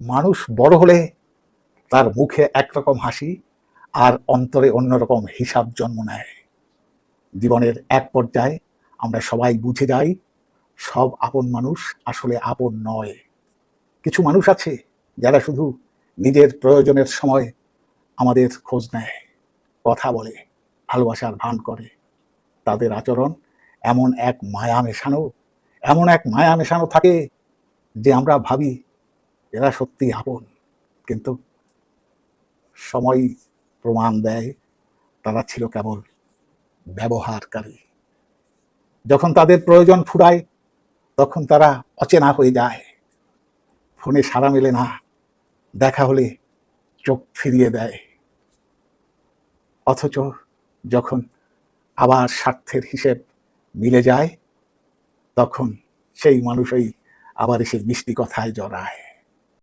মানুষ বড় হলে তার মুখে একরকম হাসি আর অন্তরে অন্যরকম হিসাব জন্ম নেয়। জীবনের এক পর্যায়ে আমরা সবাই বুঝে যাই সব আপন মানুষ আসলে আপন নয়। কিছু মানুষ আছে যারা শুধু নিজের প্রয়োজনের সময় আমাদের খোঁজ নেয়, কথা বলে, ভালোবাসার ভান করে। তাদের আচরণ এমন এক মায়া মেশানো থাকে যে আমরা ভাবি এরা সত্যি আপন। কিন্তু সময় প্রমাণ দেয় তারা ছিল কেবল ব্যবহারকারী। যখন তাদের প্রয়োজন ফুরায় তখন তারা অচেনা হয়ে যায়। ফোনে সাড়া মেলে না, দেখা হলে চোখ ফিরিয়ে দেয়। অথচ যখন আবার স্বার্থের হিসেব মিলে যায় তখন সেই মানুষই আবার এসে মিষ্টি কথায় জড়ায়।